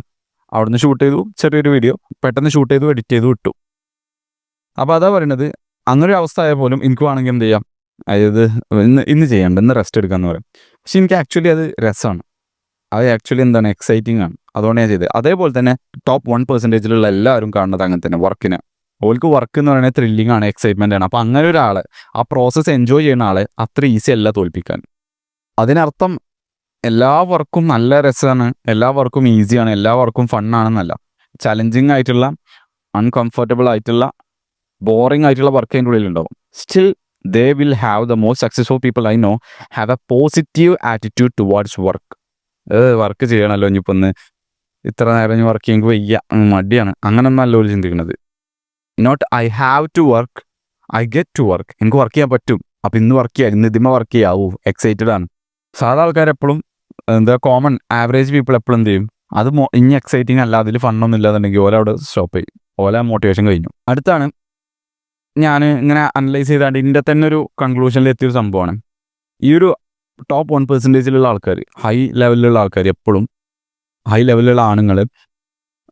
അവിടുന്ന് ഷൂട്ട് ചെയ്തു, ചെറിയൊരു വീഡിയോ പെട്ടെന്ന് ഷൂട്ട് ചെയ്തു, എഡിറ്റ് ചെയ്തു വിട്ടു. അപ്പോൾ അതാ പറയുന്നത്, അങ്ങനൊരു അവസ്ഥ ആയാൽ പോലും എനിക്ക് വേണമെങ്കിൽ എന്ത് ചെയ്യാം, അതായത് ഇന്ന് ചെയ്യണ്ട, ഇന്ന് റെസ്റ്റ് എടുക്കാമെന്ന് പറയും. പക്ഷെ എനിക്ക് ആക്ച്വലി അത് രസമാണ്, അത് ആക്ച്വലി എന്താണ്, എക്സൈറ്റിംഗ് ആണ്. അതുകൊണ്ട് ഞാൻ ചെയ്തത്. അതേപോലെ തന്നെ ടോപ്പ് 1%-ലുള്ള എല്ലാവരും കാണുന്നത് അങ്ങനെ തന്നെ, വർക്കിന്. ഓൾക്ക് വർക്ക് എന്ന് പറയുന്നത് ത്രില്ലിംഗ് ആണ്, എക്സൈറ്റ്മെൻ്റ് ആണ്. അപ്പോൾ അങ്ങനെ ഒരാളെ, ആ പ്രോസസ്സ് എൻജോയ് ചെയ്യുന്ന ആളെ അത്ര ഈസി അല്ല തോൽപ്പിക്കാൻ. അതിനർത്ഥം എല്ലാ വർക്കും നല്ല രസമാണ്, എല്ലാ വർക്കും ഈസിയാണ്, എല്ലാ വർക്കും ഫണ്ണാണെന്നല്ല. ചലഞ്ചിങ് ആയിട്ടുള്ള, അൺകംഫർട്ടബിൾ ആയിട്ടുള്ള, ബോറിംഗ് ആയിട്ടുള്ള വർക്ക് അതിൻ്റെ ഉള്ളിലുണ്ടാവും. Still they will have the most successful people I know have a positive attitude towards work. Work ചെയ്യണമല്ലോ, ഇനിയിപ്പോൾ ഒന്ന് ഇത്ര നേരം ഞാൻ വർക്ക് ചെയ്യുമ്പോൾ വയ്യ, മടിയാണ്, അങ്ങനെയൊന്നും അല്ല ചിന്തിക്കുന്നത്. Not I have to work, I get to work. എനിക്ക് വർക്ക് ചെയ്യാൻ പറ്റും, അപ്പോൾ ഇന്ന് വർക്ക് ചെയ്യാം, ഇന്ന് ഇതിമ വർക്ക് ചെയ്യാവൂ, എക്സൈറ്റഡ് ആണ്. സാധാ ആൾക്കാരെപ്പോഴും എന്താ, കോമൺ ആവറേജ് പീപ്പിൾ എപ്പോഴും എന്ത് ചെയ്യും, അത് ഇനി എക്സൈറ്റിംഗ് അല്ല, അതിൽ ഫണ്ണൊന്നും ഇല്ലാന്നുണ്ടെങ്കിൽ ഓല അവിടെ സ്റ്റോപ്പ് ചെയ്യും, ഓല മോട്ടിവേഷൻ കഴിഞ്ഞു. അടുത്താണ് ഞാൻ ഇങ്ങനെ അനലൈസ് ചെയ്താണ്ട് ഇതിൻ്റെ തന്നെ ഒരു കൺക്ലൂഷനിൽ എത്തിയൊരു സംഭവമാണ്, ഈ ഒരു ടോപ്പ് 1%-ലുള്ള ആൾക്കാർ, ഹൈ ലെവലിലുള്ള ആൾക്കാർ, എപ്പോഴും ഹൈ ലെവലിലുള്ള ആണുങ്ങൾ,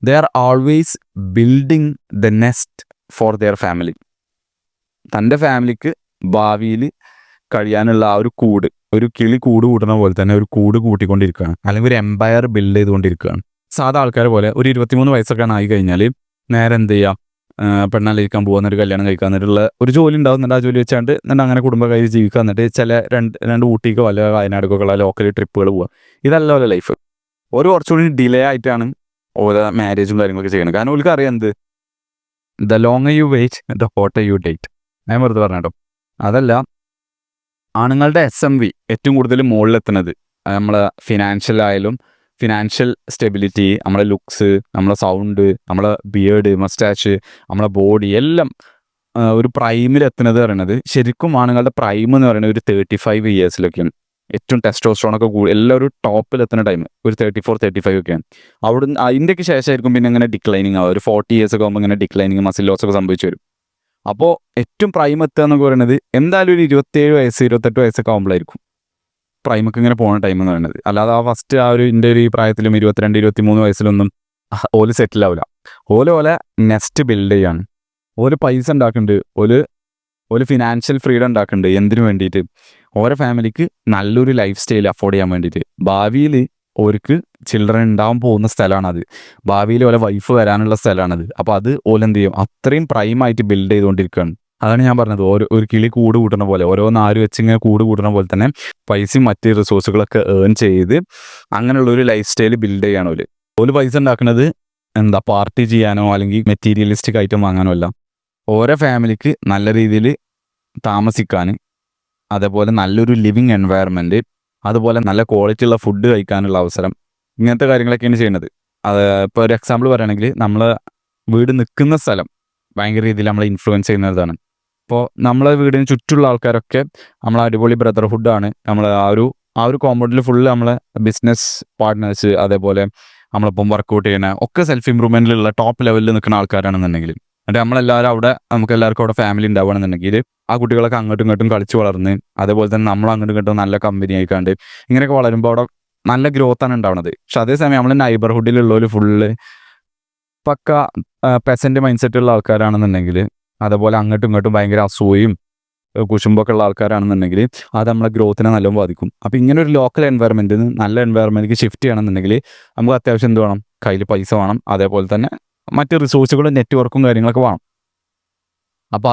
they are always building the nest for their family. തൻ്റെ ഫാമിലിക്ക് ഭാവിയിൽ കഴിയാനുള്ള ആ ഒരു കൂട്, ഒരു കിളി കൂട് കൂട്ടുന്ന പോലെ തന്നെ ഒരു കൂട് കൂട്ടിക്കൊണ്ടിരിക്കുകയാണ്, അല്ലെങ്കിൽ ഒരു എംപയർ ബിൽഡ് ചെയ്തുകൊണ്ടിരിക്കുകയാണ്. സാധാ ആൾക്കാരെ പോലെ ഒരു 23 വയസ്സൊക്കെ ആയി കഴിഞ്ഞാൽ നേരെ എന്ത് ചെയ്യുക, പെണ്ണാലിരിക്കാൻ പോകുന്ന ഒരു കല്യാണം കഴിക്കാൻ എന്നിട്ടുള്ള ഒരു ജോലി ഉണ്ടാവും. എന്നിട്ട് ആ ജോലി വെച്ചാണ്ട് എന്നിട്ട് അങ്ങനെ കുടുംബക്കാരി ജീവിക്കുക. എന്നിട്ട് ചില രണ്ട് ഊട്ടിക്കോ അല്ല വയനാടുക്കൊക്കെ ലോക്കൽ ട്രിപ്പുകൾ പോവുക. ഇതല്ല ഓരോ ലൈഫ്. ഒരു കുറച്ചുകൂടി ഡിലേ ആയിട്ടാണ് ഓരോ മാരേജും കാര്യങ്ങളൊക്കെ ചെയ്യുന്നത്. കാരണം ഓർക്ക് അറിയാം എന്ത്, the longer you wait the hotter you date. ഞാൻ വെറുതെ പറഞ്ഞോ. അതല്ല, ആണുങ്ങളുടെ SMV ഏറ്റവും കൂടുതൽ മുകളിലെത്തുന്നത് നമ്മളെ ഫിനാൻഷ്യൽ സ്റ്റെബിലിറ്റി, നമ്മളെ ലുക്സ്, നമ്മളെ സൗണ്ട്, നമ്മളെ ബിയേർഡ്, മസ്റ്റാച്ച്, നമ്മളെ ബോഡി എല്ലാം ഒരു പ്രൈമിൽ എത്തുന്നത് പറയുന്നത് ശരിക്കും ആണുങ്ങളുടെ പ്രൈം എന്ന് പറയുന്നത് ഒരു 35 ഇയേഴ്സിലൊക്കെയാണ്. ഏറ്റവും ടെസ്റ്റോസ്റ്ററോണൊക്കെ കൂടി എല്ലാവരും ടോപ്പിലെത്തുന്ന ടൈം ഒരു 34-35 ഒക്കെയാണ്. അവിടുന്ന് അതിൻ്റെയൊക്കെ ശേഷമായിരിക്കും പിന്നെ ഇങ്ങനെ ഡിക്ലൈനിങ് ആവുക. ഒരു 40 ഇയേഴ്സ് ഒക്കെ ആകുമ്പോൾ ഇങ്ങനെ ഡിക്ലൈനിങ് മസിൽ ലോസ് ഒക്കെ സംഭവിച്ചു വരും. അപ്പോൾ ഏറ്റവും പ്രൈം എത്തുക എന്നൊക്കെ പറയുന്നത് എന്തായാലും ഒരു 27 വയസ്സ് 28 വയസ്സൊക്കെ ആകുമ്പോഴായിരിക്കും പ്രൈമൊക്കെ ഇങ്ങനെ പോകുന്ന ടൈം എന്ന് പറയുന്നത്. അല്ലാതെ ആ ഫസ്റ്റ് എൻ്റെ ഒരു ഈ പ്രായത്തിലും 22-23 വയസ്സിലൊന്നും ഓല് സെറ്റിൽ ആവില്ല. ഓലെ നെക്സ്റ്റ് ബിൽഡ് ചെയ്യാണ്. ഓല് പൈസ ഉണ്ടാക്കുന്നുണ്ട്, ഒരു ഫിനാൻഷ്യൽ ഫ്രീഡം ഉണ്ടാക്കുന്നുണ്ട്. എന്തിനു വേണ്ടിയിട്ട്? ഓരോ ഫാമിലിക്ക് നല്ലൊരു ലൈഫ് സ്റ്റൈൽ അഫോർഡ് ചെയ്യാൻ വേണ്ടിയിട്ട്. ഭാവിയിൽ ഓർക്ക് ചിൽഡ്രൻ ഉണ്ടാവാൻ പോകുന്ന സ്ഥലമാണത്. ഭാവിയിൽ ഓലെ വൈഫ് വരാനുള്ള സ്ഥലമാണത്. അപ്പോൾ അത് ഓലെന്ത് ചെയ്യും, അത്രയും പ്രൈമായിട്ട് ബിൽഡ് ചെയ്തുകൊണ്ടിരിക്കുകയാണ്. അതാണ് ഞാൻ പറഞ്ഞത്, ഒരു കിളി കൂട് കൂട്ടുന്ന പോലെ, ഓരോ നാര് വെച്ചിങ്ങനെ കൂട് കൂട്ടുന്ന പോലെ തന്നെ പൈസയും മറ്റ് റിസോഴ്സുകളൊക്കെ ഏൺ ചെയ്ത് അങ്ങനെയുള്ളൊരു ലൈഫ് സ്റ്റൈൽ ബിൽഡ് ചെയ്യാണ് ഓല് പൈസ ഉണ്ടാക്കുന്നത് പാർട്ടി ചെയ്യാനോ അല്ലെങ്കിൽ മെറ്റീരിയലിസ്റ്റിക് ഐറ്റം വാങ്ങാനോ അല്ല. ഓരോ ഫാമിലിക്ക് നല്ല രീതിയിൽ താമസിക്കാൻ, അതേപോലെ നല്ലൊരു ലിവിങ് എൻവയറമെൻറ്റ്, അതുപോലെ നല്ല ക്വാളിറ്റി ഉള്ള ഫുഡ് കഴിക്കാനുള്ള അവസരം, ഇങ്ങനത്തെ കാര്യങ്ങളൊക്കെയാണ് ചെയ്യുന്നത്. അത് ഇപ്പോൾ ഒരു എക്സാമ്പിൾ പറയുകയാണെങ്കിൽ നമ്മളെ വീട് നിൽക്കുന്ന സ്ഥലം ഭയങ്കര രീതിയിൽ നമ്മളെ ഇൻഫ്ലുവൻസ് ചെയ്യുന്നതാണ്. ഇപ്പോൾ നമ്മളെ വീടിന് ചുറ്റുള്ള ആൾക്കാരൊക്കെ നമ്മളെ അടിപൊളി ബ്രദർഹുഡാണ്. നമ്മൾ ആ ഒരു കോമ്പൗണ്ടിൽ ഫുള്ള് നമ്മളെ ബിസിനസ് പാർട്ട്നേഴ്സ്, അതേപോലെ നമ്മളിപ്പം വർക്കൗട്ട് ചെയ്യുന്ന ഒക്കെ സെൽഫ് ഇമ്പ്രൂവ്മെൻറ്റിലുള്ള ടോപ്പ് ലെവലിൽ നിൽക്കുന്ന ആൾക്കാരാണെന്നുണ്ടെങ്കിൽ, എന്നിട്ട് നമ്മളെല്ലാവരും അവിടെ നമുക്ക് എല്ലാവർക്കും അവിടെ ഫാമിലി ഉണ്ടാവുകയാണെന്നുണ്ടെങ്കിൽ ആ കുട്ടികളൊക്കെ അങ്ങോട്ടും ഇങ്ങോട്ടും കളിച്ച് വളർന്ന്, അതേപോലെ തന്നെ നമ്മൾ അങ്ങോട്ടും ഇങ്ങോട്ടും നല്ല കമ്പനി ആയിക്കാണ്ട് ഇങ്ങനെയൊക്കെ വളരുമ്പോൾ അവിടെ നല്ല ഗ്രോത്താണ് ഉണ്ടാവുന്നത്. പക്ഷെ അതേസമയം നമ്മൾ നൈബർഹുഡിലുള്ളവർ ഫുള്ള് പക്ക പെസൻറ്റ് മൈൻഡ് സെറ്റുള്ള ആൾക്കാരാണെന്നുണ്ടെങ്കിൽ, അതേപോലെ അങ്ങോട്ടും ഇങ്ങോട്ടും ഭയങ്കര അസൂയും കുശുമ്പൊക്കെ ഉള്ള ആൾക്കാരാണെന്നുണ്ടെങ്കിൽ അത് നമ്മളെ ഗ്രോത്തിനെ നല്ലോണം ബാധിക്കും. അപ്പോൾ ഇങ്ങനെ ഒരു ലോക്കൽ എൻവയറമെൻറ്റിൽ നിന്ന് നല്ല എൻവയറമെൻറ്റിലേക്ക് ഷിഫ്റ്റ് ചെയ്യണമെന്നുണ്ടെങ്കിൽ നമുക്ക് അത്യാവശ്യം എന്ത് വേണം, കയ്യിൽ പൈസ വേണം, അതേപോലെ തന്നെ മറ്റ് റിസോഴ്സുകളും നെറ്റ്വർക്കും കാര്യങ്ങളൊക്കെ വേണം. അപ്പോൾ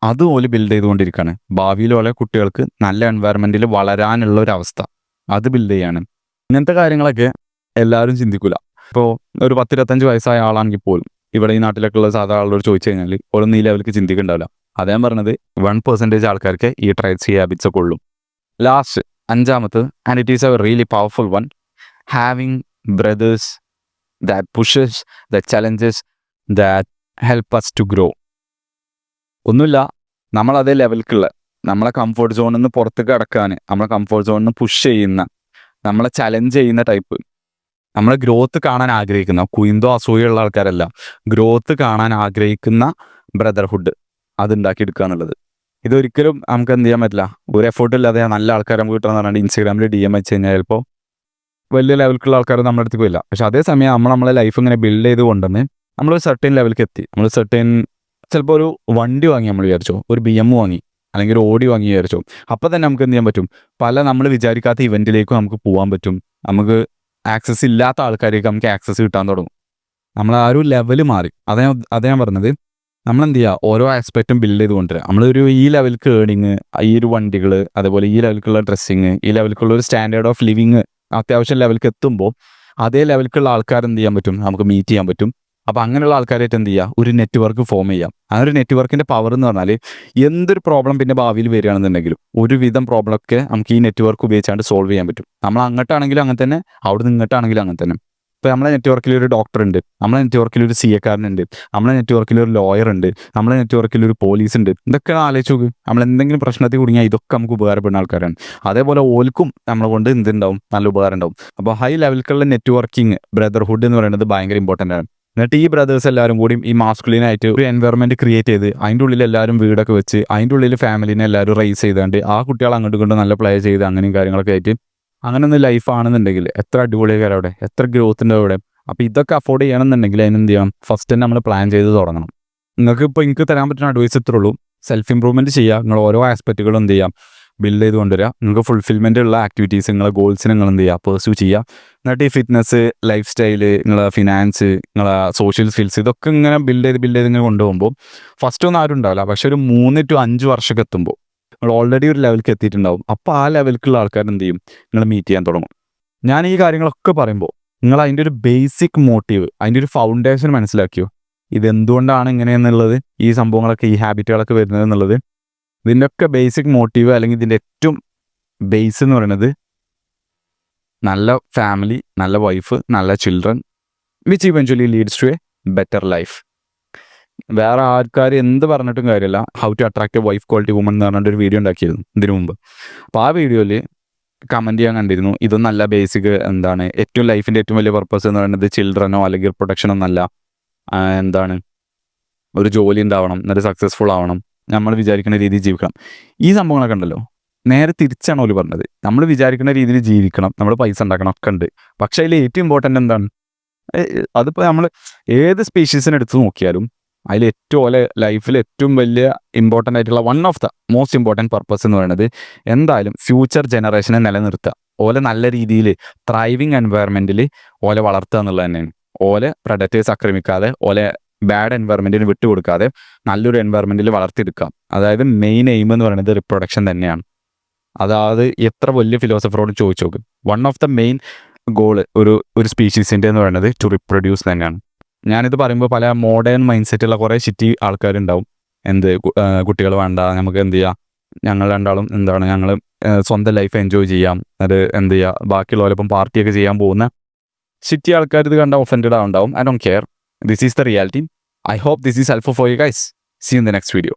അത് ഓല് ബിൽഡ് ചെയ്തുകൊണ്ടിരിക്കുകയാണ്. ഭാവിയിൽ ഓലെ കുട്ടികൾക്ക് നല്ല എൻവയറമെൻറ്റിൽ വളരാനുള്ള ഒരു അവസ്ഥ അത് ബിൽഡ് ചെയ്യാണ്. ഇങ്ങനത്തെ കാര്യങ്ങളൊക്കെ എല്ലാവരും ചിന്തിക്കില്ല. ഇപ്പോൾ ഒരു 10-25 വയസ്സായ ആളാണെങ്കിൽ പോലും ഇവിടെ ഈ നാട്ടിലൊക്കെ ഉള്ള സാധാരണ ആളോട് ചോദിച്ചു കഴിഞ്ഞാൽ ഓരൊന്നും ഈ ലെവലിലേക്ക് ചിന്തിക്കുന്നുണ്ടാവില്ല. അതേ ഞാൻ പറഞ്ഞത് 1% ആൾക്കാർക്ക് ഈ ട്രൈറ്റ്സ് ഈ ഹാബിറ്റ്സ് ഒക്കെ ഉള്ളൂ. ലാസ്റ്റ് 5ാമത്, and it is a really powerful one, having brothers that pushes the challenges that help us to grow. ഒന്നുമില്ല, നമ്മളതേ ലെവലിലേക്കുള്ള, നമ്മളെ കംഫർട്ട് സോണിൽ നിന്ന് പുറത്തേക്ക് കടക്കാൻ, നമ്മളെ കംഫർട്ട് സോണിൽ നിന്ന് പുഷ് ചെയ്യുന്ന, നമ്മളെ ചലഞ്ച് ചെയ്യുന്ന ടൈപ്പ്, നമ്മളെ ഗ്രോത്ത് കാണാൻ ആഗ്രഹിക്കുന്ന, കുയിന്തോ അസൂയുള്ള ആൾക്കാരല്ല, ഗ്രോത്ത് കാണാൻ ആഗ്രഹിക്കുന്ന ബ്രദർഹുഡ് അത് ഉണ്ടാക്കിയെടുക്കുക എന്നുള്ളത്. ഇതൊരിക്കലും നമുക്ക് എന്ത് ചെയ്യാൻ പറ്റില്ല. ഒരു എഫേർട്ട് ഇല്ലാതെ നല്ല ആൾക്കാർ നമുക്ക് കിട്ടുമെന്ന് പറഞ്ഞാൽ ഇൻസ്റ്റാഗ്രാമിൽ DM വെച്ച് കഴിഞ്ഞാൽ ചിലപ്പോൾ വലിയ ലെവലിലുള്ള ആൾക്കാർ നമ്മുടെ അടുത്ത് പോയില്ല. പക്ഷെ അതേസമയം നമ്മളെ ലൈഫ് ഇങ്ങനെ ബിൽഡ് ചെയ്ത് കൊണ്ടുവന്ന് നമ്മളൊരു സർട്ടൻ ലെവലിലേക്ക് എത്തി. നമ്മൾ ചിലപ്പോൾ ഒരു വണ്ടി വാങ്ങി നമ്മൾ വിചാരിച്ചോ, ഒരു BM വാങ്ങി അല്ലെങ്കിൽ ഒരു ഓടി വാങ്ങി വിചാരിച്ചോ, അപ്പോൾ തന്നെ നമുക്ക് എന്ത് ചെയ്യാൻ പറ്റും, പല നമ്മൾ വിചാരിക്കാത്ത ഇവൻറ്റിലേക്കും നമുക്ക് പോകാൻ പറ്റും. നമുക്ക് ആക്സസ് ഇല്ലാത്ത ആൾക്കാരേക്ക് നമുക്ക് ആക്സസ് കിട്ടാൻ തുടങ്ങും. നമ്മൾ ആ ഒരു ലെവൽ മാറി. അതേ ഞാൻ പറഞ്ഞത്, നമ്മളെന്ത് ചെയ്യുക, ഓരോ ആസ്പെക്റ്റും ബിൽഡ് ചെയ്ത് കൊണ്ടുവരിക. നമ്മളൊരു ഈ ലെവലിക്ക് ഏണിങ്, ഈ ഒരു വണ്ടികൾ, അതേപോലെ ഈ ലെവലിക്കുള്ള ഡ്രസ്സിങ്, ഈ ലെവലിക്കുള്ള ഒരു സ്റ്റാൻഡേർഡ് ഓഫ് ലിവിങ് അത്യാവശ്യം ലെവലിക്ക് എത്തുമ്പോൾ അതേ ലെവലിക്കുള്ള ആൾക്കാർ എന്ത് ചെയ്യാൻ പറ്റും, നമുക്ക് മീറ്റ് ചെയ്യാൻ പറ്റും. അപ്പോൾ അങ്ങനെയുള്ള ആൾക്കാരായിട്ട് എന്ത് ചെയ്യുക, ഒരു നെറ്റ്വർക്ക് ഫോം ചെയ്യാം. ആ ഒരു നെറ്റ്വർക്കിൻ്റെ പവർ എന്ന് പറഞ്ഞാൽ എന്തൊരു പ്രോബ്ലം പിന്നെ ഭാവിയിൽ വരികയാണെന്നുണ്ടെങ്കിലും ഒരുവിധം പ്രോബ്ലമൊക്കെ നമുക്ക് ഈ നെറ്റ്വർക്ക് ഉപയോഗിച്ചാണ്ട് സോൾവ് ചെയ്യാൻ പറ്റും. നമ്മൾ അങ്ങോട്ടാണെങ്കിലും അങ്ങനെ തന്നെ, അവിടെ നിന്ന് ഇങ്ങോട്ടാണെങ്കിലും അങ്ങനെ തന്നെ. ഇപ്പോൾ നമ്മളെ നെറ്റ്വർക്കിൽ ഒരു ഡോക്ടർ ഉണ്ട്, നമ്മളെ നെറ്റ്വർക്കിൽ ഒരു CA കാരനുണ്ട്, നമ്മളെ നെറ്റ്വർക്കിൽ ഒരു ലോയർ ഉണ്ട്, നമ്മളെ നെറ്റ്വർക്കിൽ ഒരു പോലീസ് ഉണ്ട്. ഇതൊക്കെ ആലോചിച്ച് നോക്ക്, നമ്മൾ എന്തെങ്കിലും പ്രശ്നത്തിൽ കുടുങ്ങിയാൽ ഇതൊക്കെ നമുക്ക് ഉപകാരപ്പെടുന്ന ആൾക്കാരാണ്. അതേപോലെ ഓൽക്കും നമ്മളെ കൊണ്ട് എന്തുണ്ടാവും, നല്ല ഉപകാരം ഉണ്ടാവും. അപ്പോൾ ഹൈ ലെവലിലുള്ള നെറ്റ്വർക്കിംഗ്, ബ്രദർഹുഡ് എന്ന് പറയുന്നത് ഭയങ്കര ഇമ്പോർട്ടൻ്റ് ആണ്. എന്നിട്ട് ഈ ബ്രദേഴ്സ് എല്ലാവരും കൂടി ഈ മാസ്കുലിനായിട്ട് ഒരു എൻവയറമെൻറ്റ് ക്രിയേറ്റ് ചെയ്ത് അതിൻ്റെ ഉള്ളിൽ എല്ലാവരും വീടൊക്കെ വെച്ച് അതിൻ്റെ ഉള്ളിൽ ഫാമിലിനെ എല്ലാവരും റേസ് ചെയ്താണ്ട് ആ കുട്ടികൾ അങ്ങോട്ടും ഇങ്ങോട്ടും നല്ല പ്ലേ ചെയ്ത് അങ്ങനെയും കാര്യങ്ങളൊക്കെ ആയിട്ട് അങ്ങനെ ഒന്ന് ലൈഫ് ആണെന്നുണ്ടെങ്കിൽ എത്ര അടിപൊളിയായി അവിടെ, എത്ര ഗ്രോത്ത് ഉണ്ട് അവിടെ. അപ്പോൾ ഇതൊക്കെ അഫോർഡ് ചെയ്യണമെന്നുണ്ടെങ്കിൽ അതിനെന്ത് ചെയ്യാം, ഫസ്റ്റ് തന്നെ നമ്മൾ പ്ലാൻ ചെയ്ത് തുടങ്ങണം. നിങ്ങൾക്ക് ഇപ്പോൾ എനിക്ക് തരാൻ പറ്റുന്ന അഡ്വൈസ് ഇത്രേ ഉള്ളൂ, സെൽഫ് ഇമ്പ്രൂവ്മെൻറ്റ് ചെയ്യുക. നിങ്ങൾ ഓരോ ആസ്പെക്റ്റുകളും എന്ത് ചെയ്യാം, ബിൽഡ് ചെയ്ത് കൊണ്ടുവരിക. നിങ്ങൾക്ക് ഫുൾഫിൽമെൻ്റ് ഉള്ള ആക്ടിവിറ്റീസ് നിങ്ങളെ ഗോൾസിന് നിങ്ങൾ എന്ത് ചെയ്യുക, പെർസ്യൂ ചെയ്യുക. എന്നിട്ട് ഈ ഫിറ്റ്നസ്, ലൈഫ് സ്റ്റൈല്, നിങ്ങളെ ഫിനാൻസ്, നിങ്ങളെ സോഷ്യൽ സ്കിൽസ് ഇതൊക്കെ ഇങ്ങനെ ബിൽഡ് ചെയ്ത് ഇങ്ങനെ കൊണ്ടുപോകുമ്പോൾ ഫസ്റ്റ് ഒന്നും ആരും ഉണ്ടാവില്ല. പക്ഷെ ഒരു 3 to 5 വർഷമൊക്കെ എത്തുമ്പോൾ നിങ്ങൾ ഓൾറെഡി ഒരു ലെവലിലേക്ക് എത്തിയിട്ടുണ്ടാവും. അപ്പോൾ ആ ലെവലിലേക്കുള്ള ആൾക്കാർ എന്ത് ചെയ്യും, നിങ്ങൾ മീറ്റ് ചെയ്യാൻ തുടങ്ങും. ഞാൻ ഈ കാര്യങ്ങളൊക്കെ പറയുമ്പോൾ നിങ്ങൾ അതിൻ്റെ ഒരു ബേസിക് മോട്ടീവ്, അതിൻ്റെ ഒരു ഫൗണ്ടേഷൻ മനസ്സിലാക്കിയോ. ഇതെന്തുകൊണ്ടാണ് ഇങ്ങനെയെന്നുള്ളത്, ഈ സംഭവങ്ങളൊക്കെ, ഈ ഹാബിറ്റുകളൊക്കെ വരുന്നത് എന്നുള്ളത്. ഇതിൻ്റെ ഒക്കെ ബേസിക് മോട്ടീവ് അല്ലെങ്കിൽ ഇതിൻ്റെ ഏറ്റവും ബേസ് എന്ന് പറയുന്നത് നല്ല ഫാമിലി, നല്ല വൈഫ്, നല്ല children, which eventually leads to a better life. വേറെ ആൾക്കാർ എന്ത് പറഞ്ഞിട്ടും കാര്യമില്ല. How to attract a wife quality woman എന്ന് പറഞ്ഞിട്ടൊരു വീഡിയോ ഉണ്ടാക്കിയിരുന്നു ഇതിനു മുമ്പ്. അപ്പോൾ ആ വീഡിയോയിൽ കമൻറ്റ് ചെയ്യാൻ കണ്ടിരുന്നു, ഇതൊന്നും നല്ല ബേസിക്, എന്താണ് ഏറ്റവും ലൈഫിൻ്റെ ഏറ്റവും വലിയ പർപ്പസ് എന്ന് പറയുന്നത് ചിൽഡ്രനോ അല്ലെങ്കിൽ പ്രൊട്ടക്ഷനോ എന്നല്ല, എന്താണ് ഒരു ജോലി ഉണ്ടാവണം, എന്നിട്ട് സക്സസ്ഫുൾ ആവണം, നമ്മൾ വിചാരിക്കുന്ന രീതിയിൽ ജീവിക്കണം. ഈ സംഭവങ്ങളൊക്കെ ഉണ്ടല്ലോ, നേരെ തിരിച്ചാണ് ഓല് പറഞ്ഞത്. നമ്മൾ വിചാരിക്കുന്ന രീതിയിൽ ജീവിക്കണം, നമ്മൾ പൈസ ഉണ്ടാക്കണം ഒക്കെ ഉണ്ട്. പക്ഷേ അതിൽ ഏറ്റവും ഇമ്പോർട്ടൻ്റ് എന്താണ്, അതിപ്പോൾ നമ്മൾ ഏത് സ്പീഷീസിനെ എടുത്ത് നോക്കിയാലും അതിൽ ഏറ്റവും ഓലെ ലൈഫിൽ ഏറ്റവും വലിയ ഇമ്പോർട്ടൻ്റ് ആയിട്ടുള്ള one of the most important purpose എന്ന് പറയുന്നത് എന്തായാലും ഫ്യൂച്ചർ ജനറേഷനെ നിലനിർത്തുക, ഓലെ നല്ല രീതിയിൽ ത്രൈവിങ് എൻവയറമെൻറ്റിൽ ഓലെ വളർത്തുക എന്നുള്ളത് തന്നെയാണ്. ഓലെ പ്രഡക്റ്റേഴ്സ് ആക്രമിക്കാതെ, ഓലെ ബാഡ് എൻവയറമെൻറ്റിന് വിട്ടുകൊടുക്കാതെ നല്ലൊരു എൻവയറമെൻറ്റിൽ വളർത്തിയെടുക്കുക. അതായത് മെയിൻ എയിം എന്ന് പറയുന്നത് റിപ്രൊഡക്ഷൻ തന്നെയാണ്. അതായത് എത്ര വലിയ ഫിലോസഫറോട് ചോദിച്ചു നോക്കും, one of the main goal ഒരു സ്പീഷീസിൻ്റെ എന്ന് പറയുന്നത് ടു റിപ്രൊഡ്യൂസ് തന്നെയാണ്. ഞാനിത് പറയുമ്പോൾ പല മോഡേൺ മൈൻഡ് സെറ്റുള്ള കുറേ സിറ്റി ആൾക്കാരുണ്ടാവും. കുട്ടികൾ വേണ്ട, നമുക്ക് എന്ത് ചെയ്യാം, ഞങ്ങൾ രണ്ടാളും എന്താണ്, ഞങ്ങൾ സ്വന്തം ലൈഫ് എൻജോയ് ചെയ്യാം, അത് എന്ത് ചെയ്യുക, ബാക്കിയുള്ളവരൊപ്പം പാർട്ടിയൊക്കെ ചെയ്യാൻ പോകുന്ന സിറ്റി ആൾക്കാർ ഇത് കണ്ട ഒഫൻഡഡ് ആവുണ്ടാവും. I don't care. This is the reality. I hope this is helpful for you guys. See you in the next video.